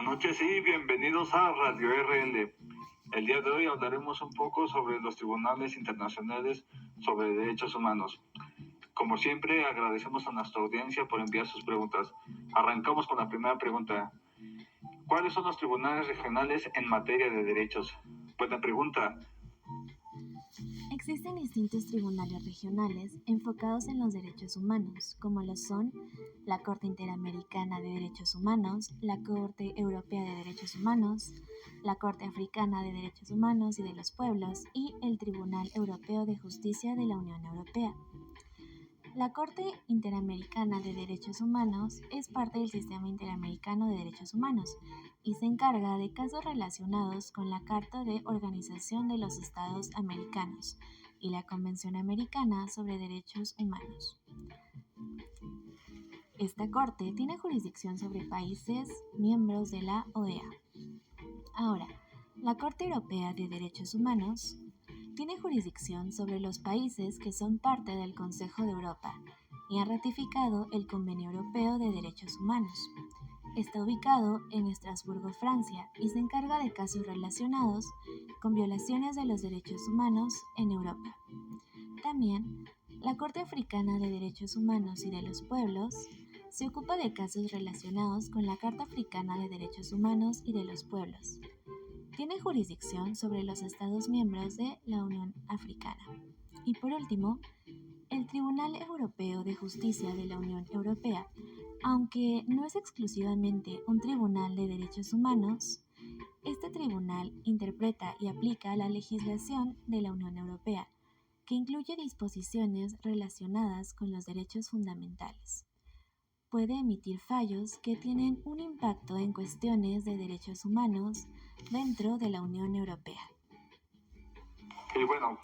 buenas noches y bienvenidos a Radio RL. El día de hoy hablaremos un poco sobre los tribunales internacionales sobre derechos humanos. Como siempre, agradecemos a nuestra audiencia por enviar sus preguntas. Arrancamos con la primera pregunta. ¿Cuáles son los tribunales regionales en materia de derechos? Buena pregunta. Existen distintos tribunales regionales enfocados en los derechos humanos, como lo son la Corte Interamericana de Derechos Humanos, la Corte Europea de Derechos Humanos, la Corte Africana de Derechos Humanos y de los Pueblos y el Tribunal Europeo de Justicia de la Unión Europea. La Corte Interamericana de Derechos Humanos es parte del Sistema Interamericano de Derechos Humanos y se encarga de casos relacionados con la Carta de Organización de los Estados Americanos y la Convención Americana sobre Derechos Humanos. Esta Corte tiene jurisdicción sobre países miembros de la OEA. Ahora, la Corte Europea de Derechos Humanos tiene jurisdicción sobre los países que son parte del Consejo de Europa y han ratificado el Convenio Europeo de Derechos Humanos. Está ubicado en Estrasburgo, Francia, y se encarga de casos relacionados con violaciones de los derechos humanos en Europa. También, la Corte Africana de Derechos Humanos y de los Pueblos se ocupa de casos relacionados con la Carta Africana de Derechos Humanos y de los Pueblos. Tiene jurisdicción sobre los Estados miembros de la Unión Africana. Y por último, el Tribunal Europeo de Justicia de la Unión Europea, aunque no es exclusivamente un tribunal de derechos humanos, este tribunal interpreta y aplica la legislación de la Unión Europea, que incluye disposiciones relacionadas con los derechos fundamentales. Puede emitir fallos que tienen un impacto en cuestiones de derechos humanos dentro de la Unión Europea. Y bueno,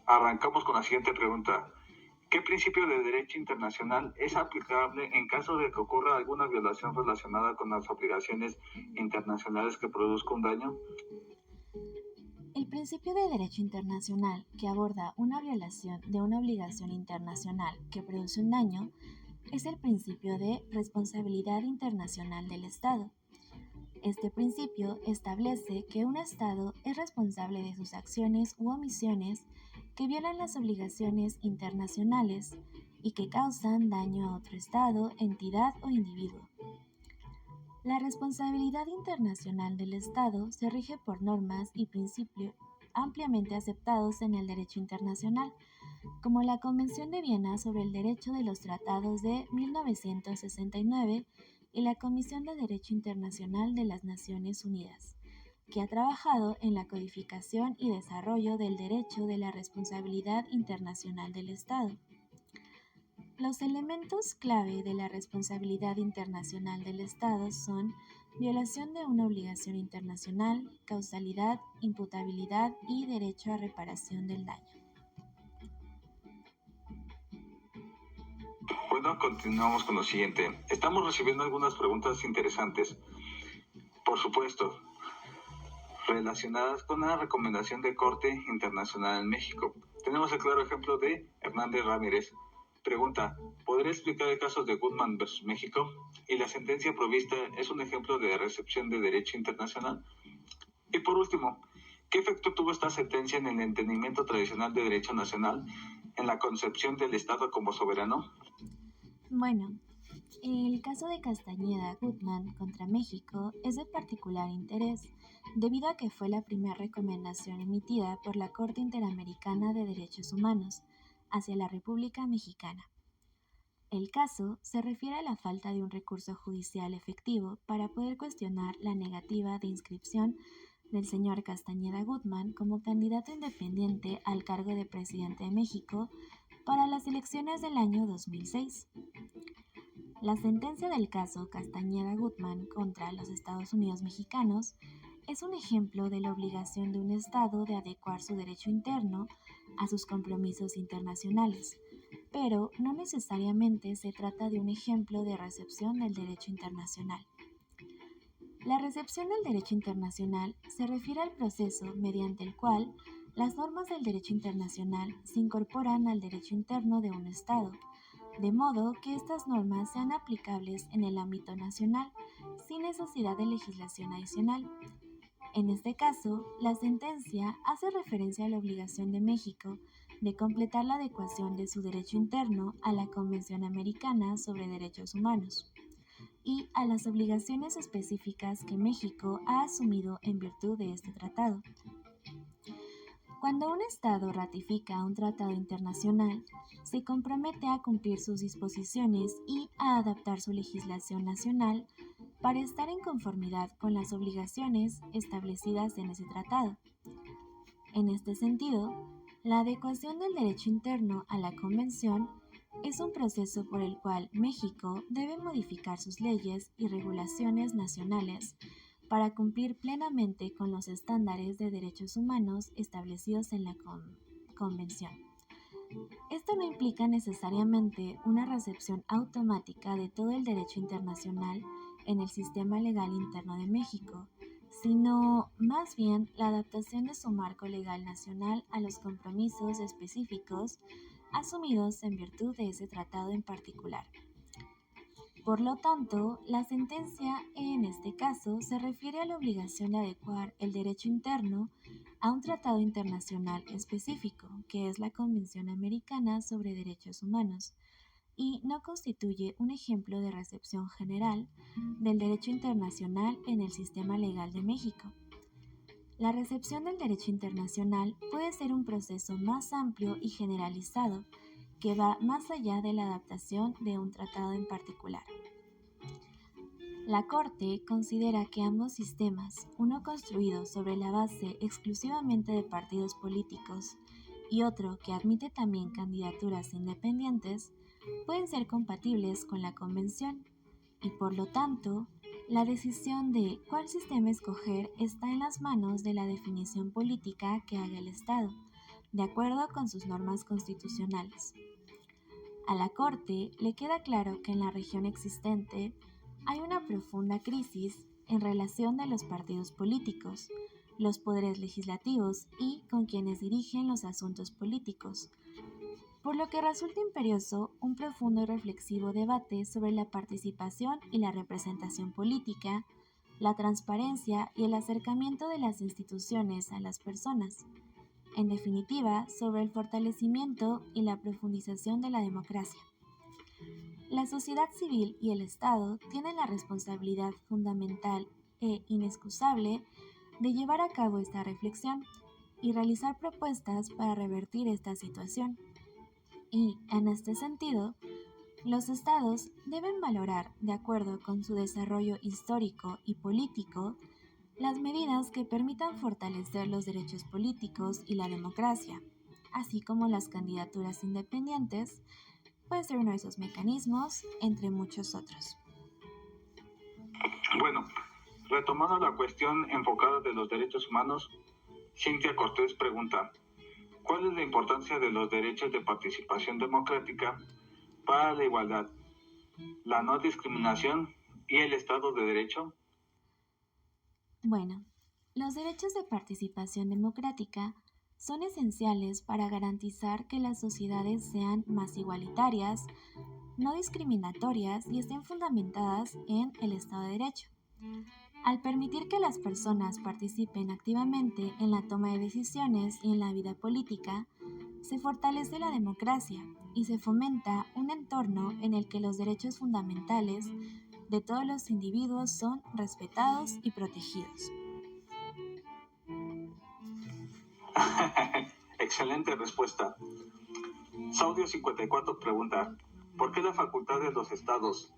arrancamos con la siguiente pregunta. ¿Qué principio de derecho internacional es aplicable en caso de que ocurra alguna violación relacionada con las obligaciones internacionales que produzca un daño? El principio de derecho internacional que aborda una violación de una obligación internacional que produce un daño es el principio de responsabilidad internacional del Estado. Este principio establece que un Estado es responsable de sus acciones u omisiones que violan las obligaciones internacionales y que causan daño a otro Estado, entidad o individuo. La responsabilidad internacional del Estado se rige por normas y principios ampliamente aceptados en el derecho internacional, como la Convención de Viena sobre el Derecho de los Tratados de 1969 y la Comisión de Derecho Internacional de las Naciones Unidas, que ha trabajado en la codificación y desarrollo del derecho de la responsabilidad internacional del Estado. Los elementos clave de la responsabilidad internacional del Estado son violación de una obligación internacional, causalidad, imputabilidad y derecho a reparación del daño. Bueno, continuamos con lo siguiente. Estamos recibiendo algunas preguntas interesantes. Por supuesto, relacionadas con la recomendación de Corte Internacional en México. Tenemos el claro ejemplo de Hernández Ramírez. Pregunta, ¿podría explicar el caso de Goodman versus México? ¿Y la sentencia provista es un ejemplo de recepción de derecho internacional? Y por último, ¿qué efecto tuvo esta sentencia en el entendimiento tradicional de derecho nacional, en la concepción del Estado como soberano? Bueno, el caso de Castañeda-Gutmann contra México es de particular interés, debido a que fue la primera recomendación emitida por la Corte Interamericana de Derechos Humanos hacia la República Mexicana. El caso se refiere a la falta de un recurso judicial efectivo para poder cuestionar la negativa de inscripción del señor Castañeda-Gutmann como candidato independiente al cargo de presidente de México para las elecciones del año 2006. La sentencia del caso Castañeda-Gutmann contra los Estados Unidos mexicanos es un ejemplo de la obligación de un Estado de adecuar su derecho interno a sus compromisos internacionales, pero no necesariamente se trata de un ejemplo de recepción del derecho internacional. La recepción del derecho internacional se refiere al proceso mediante el cual las normas del derecho internacional se incorporan al derecho interno de un Estado, de modo que estas normas sean aplicables en el ámbito nacional sin necesidad de legislación adicional. En este caso, la sentencia hace referencia a la obligación de México de completar la adecuación de su derecho interno a la Convención Americana sobre Derechos Humanos y a las obligaciones específicas que México ha asumido en virtud de este tratado. Cuando un Estado ratifica un tratado internacional, se compromete a cumplir sus disposiciones y a adaptar su legislación nacional para estar en conformidad con las obligaciones establecidas en ese tratado. En este sentido, la adecuación del derecho interno a la Convención es un proceso por el cual México debe modificar sus leyes y regulaciones nacionales para cumplir plenamente con los estándares de derechos humanos establecidos en la Convención. Esto no implica necesariamente una recepción automática de todo el derecho internacional en el sistema legal interno de México, sino más bien la adaptación de su marco legal nacional a los compromisos específicos asumidos en virtud de ese tratado en particular. Por lo tanto, la sentencia en este caso se refiere a la obligación de adecuar el derecho interno a un tratado internacional específico, que es la Convención Americana sobre Derechos Humanos, y no constituye un ejemplo de recepción general del derecho internacional en el sistema legal de México. La recepción del derecho internacional puede ser un proceso más amplio y generalizado que va más allá de la adaptación de un tratado en particular. La Corte considera que ambos sistemas, uno construido sobre la base exclusivamente de partidos políticos y otro que admite también candidaturas independientes, pueden ser compatibles con la Convención y, por lo tanto, la decisión de cuál sistema escoger está en las manos de la definición política que haga el Estado, de acuerdo con sus normas constitucionales. A la Corte le queda claro que en la región existente hay una profunda crisis en relación de los partidos políticos, los poderes legislativos y con quienes dirigen los asuntos políticos, por lo que resulta imperioso un profundo y reflexivo debate sobre la participación y la representación política, la transparencia y el acercamiento de las instituciones a las personas. En definitiva, sobre el fortalecimiento y la profundización de la democracia. La sociedad civil y el Estado tienen la responsabilidad fundamental e inexcusable de llevar a cabo esta reflexión y realizar propuestas para revertir esta situación. Y, en este sentido, los Estados deben valorar, de acuerdo con su desarrollo histórico y político, las medidas que permitan fortalecer los derechos políticos y la democracia, así como las candidaturas independientes, puede ser uno de esos mecanismos, entre muchos otros. Bueno, retomando la cuestión enfocada de los derechos humanos, Cintia Cortés pregunta, ¿cuál es la importancia de los derechos de participación democrática para la igualdad, la no discriminación y el Estado de Derecho? Bueno, los derechos de participación democrática son esenciales para garantizar que las sociedades sean más igualitarias, no discriminatorias y estén fundamentadas en el Estado de Derecho. Al permitir que las personas participen activamente en la toma de decisiones y en la vida política, se fortalece la democracia y se fomenta un entorno en el que los derechos fundamentales de todos los individuos son respetados y protegidos. Excelente respuesta. Saudio 54 pregunta, ¿por qué la facultad de los estados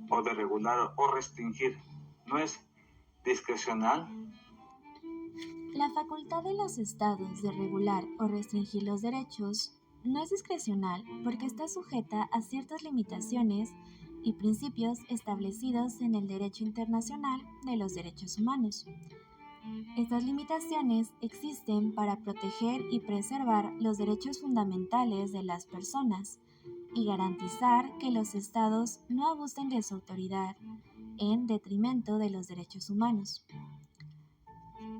o de regular o restringir no es discrecional? La facultad de los estados de regular o restringir los derechos no es discrecional porque está sujeta a ciertas limitaciones y principios establecidos en el derecho internacional de los derechos humanos. Estas limitaciones existen para proteger y preservar los derechos fundamentales de las personas y garantizar que los estados no abusen de su autoridad en detrimento de los derechos humanos.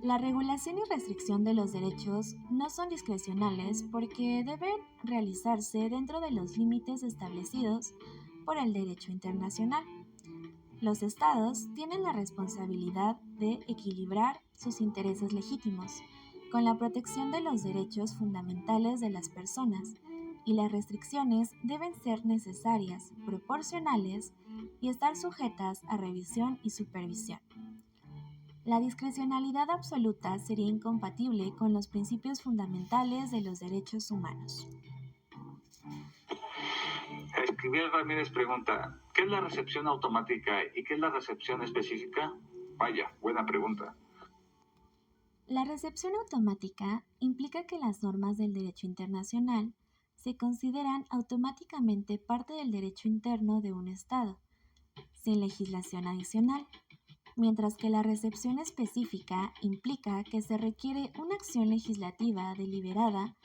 La regulación y restricción de los derechos no son discrecionales porque deben realizarse dentro de los límites establecidos por el derecho internacional. Los estados tienen la responsabilidad de equilibrar sus intereses legítimos con la protección de los derechos fundamentales de las personas, y las restricciones deben ser necesarias, proporcionales y estar sujetas a revisión y supervisión. La discrecionalidad absoluta sería incompatible con los principios fundamentales de los derechos humanos. Escribiel Ramírez pregunta, ¿qué es la recepción automática y qué es la recepción específica? Vaya, buena pregunta. La recepción automática implica que las normas del derecho internacional se consideran automáticamente parte del derecho interno de un Estado, sin legislación adicional, mientras que la recepción específica implica que se requiere una acción legislativa deliberada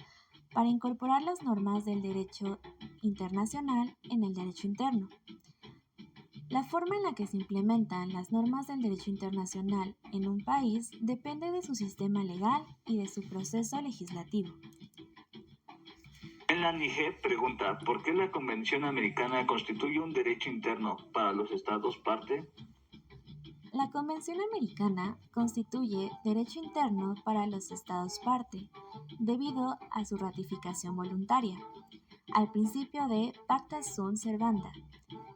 para incorporar las normas del derecho internacional en el derecho interno. La forma en la que se implementan las normas del derecho internacional en un país depende de su sistema legal y de su proceso legislativo. Melanie G. pregunta, ¿por qué la Convención Americana constituye un derecho interno para los estados parte? La Convención Americana constituye derecho interno para los estados parte, debido a su ratificación voluntaria, al principio de pacta sunt servanda,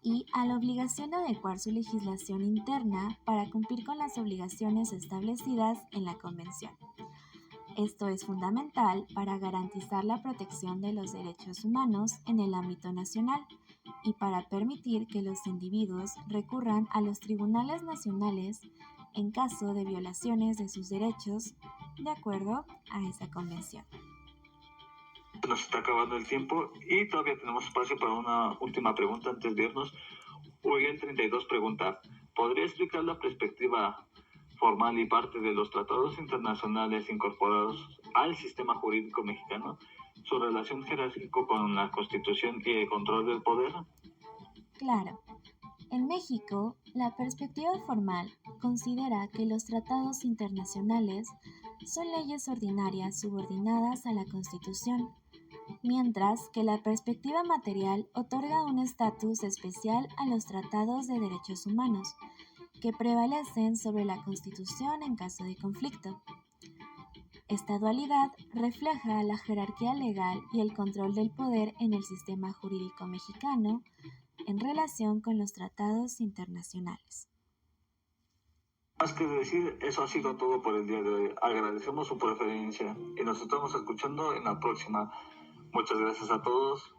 y a la obligación de adecuar su legislación interna para cumplir con las obligaciones establecidas en la Convención. Esto es fundamental para garantizar la protección de los derechos humanos en el ámbito nacional y para permitir que los individuos recurran a los tribunales nacionales en caso de violaciones de sus derechos de acuerdo a esa convención. Nos está acabando el tiempo y todavía tenemos espacio para una última pregunta antes de irnos. Uriel 32 pregunta, ¿podría explicar la perspectiva formal y parte de los tratados internacionales incorporados al sistema jurídico mexicano, su relación jerárquica con la Constitución y el control del poder? Claro. En México, la perspectiva formal considera que los tratados internacionales son leyes ordinarias subordinadas a la Constitución, mientras que la perspectiva material otorga un estatus especial a los tratados de derechos humanos, que prevalecen sobre la Constitución en caso de conflicto. Esta dualidad refleja la jerarquía legal y el control del poder en el sistema jurídico mexicano en relación con los tratados internacionales. Más que decir, eso ha sido todo por el día de hoy. Agradecemos su preferencia y nos estamos escuchando en la próxima. Muchas gracias a todos.